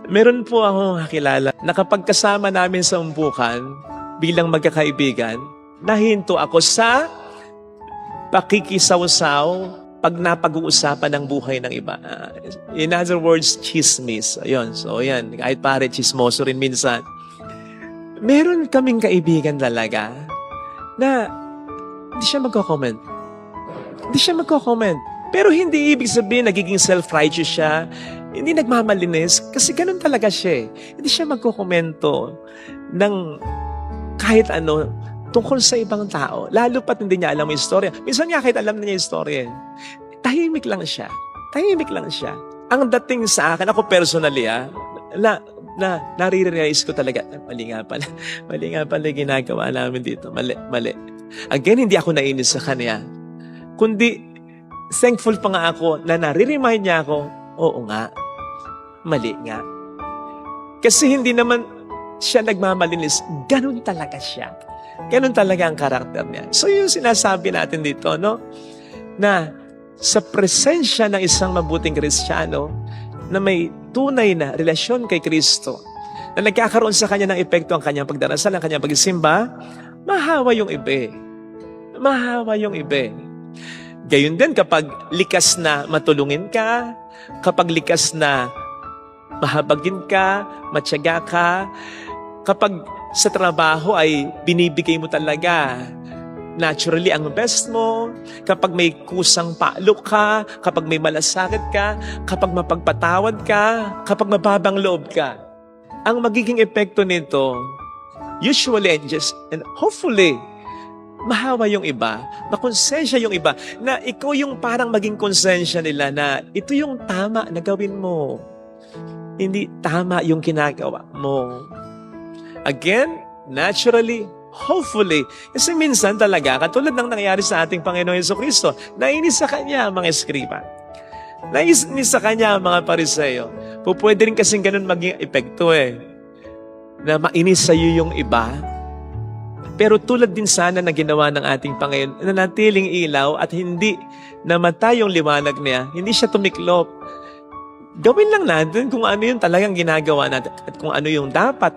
Meron po akong kakilala na kapag kasama namin sa umpukan bilang magkakaibigan, nahinto ako sa pakikisawsaw pag napag-uusapan ng buhay ng iba. In other words, chismis. Ayun. So, yan. Kahit pare, chismoso rin minsan. Meron kaming kaibigan talaga na hindi siya magko-comment. Hindi siya magko-comment. Pero hindi ibig sabihin nagiging self-righteous siya. Hindi nagmamalinis kasi ganun talaga siya. Hindi siya magkokomento ng kahit ano tungkol sa ibang tao. Lalo pat hindi niya alam yung istorya. Minsan nga kahit alam na niya yung istorya. Tahimik lang siya. Tahimik lang siya. Ang dating sa akin, ako personally nare-realize ko talaga, mali nga pala ginagawa namin dito. Mali. Again, hindi ako nainis sa kanya. Kundi, thankful pa nga ako na nare-remind niya ako, oo nga, mali nga. Kasi hindi naman siya nagmamalinis. Ganun talaga siya. Ganun talaga ang karakter niya. So yung sinasabi natin dito, no? Na sa presensya ng isang mabuting Kristiyano na may tunay na relasyon kay Kristo, na nagkakaroon sa kanya ng epekto ang kanyang pagdarasal, ang kanyang pagsimba, mahawa yung iba. Mahawa yung iba. Gayun din kapag likas na matulungin ka, kapag likas na mahabagin ka, matyaga ka, kapag sa trabaho ay binibigay mo talaga naturally ang best mo, kapag may kusang palo ka, kapag may malasakit ka, kapag mapagpatawad ka, kapag mababang loob ka. Ang magiging epekto nito, usually and hopefully, mahawa yung iba, makonsensya yung iba, na ikaw yung parang maging konsensya nila na ito yung tama na gawin mo. Hindi tama yung ginagawa mo. Again, naturally, hopefully, kasi minsan talaga, katulad ng nangyari sa ating Panginoon Jesucristo, nainis sa Kanya ang mga eskriba. Nainis sa Kanya ang mga Pariseo. Pwede rin kasing ganun maging epekto na mainis sa iyo yung iba. Pero tulad din sana na ginawa ng ating Panginoon, na natiling ilaw at hindi namatay yung liwanag niya, hindi siya tumiklop. Gawin lang natin kung ano yung talagang ginagawa natin at kung ano yung dapat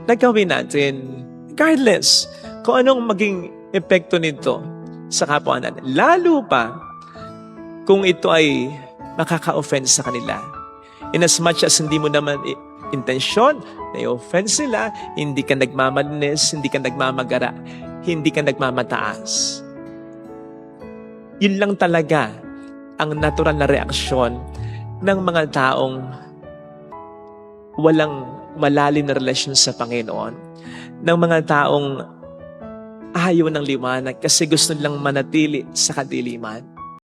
na gawin natin. Regardless kung anong maging epekto nito sa kapwa natin. Lalo pa kung ito ay makaka-offend sa kanila. In as much as hindi mo naman intensyon na i-offend sila, hindi ka nagmamalinis, hindi ka nagmamagara, hindi ka nagmamataas. Yun lang talaga ang natural na reaksyon ng mga taong walang malalim na relasyon sa Panginoon, ng mga taong ayaw ng liwanag kasi gusto nilang manatili sa kadiliman.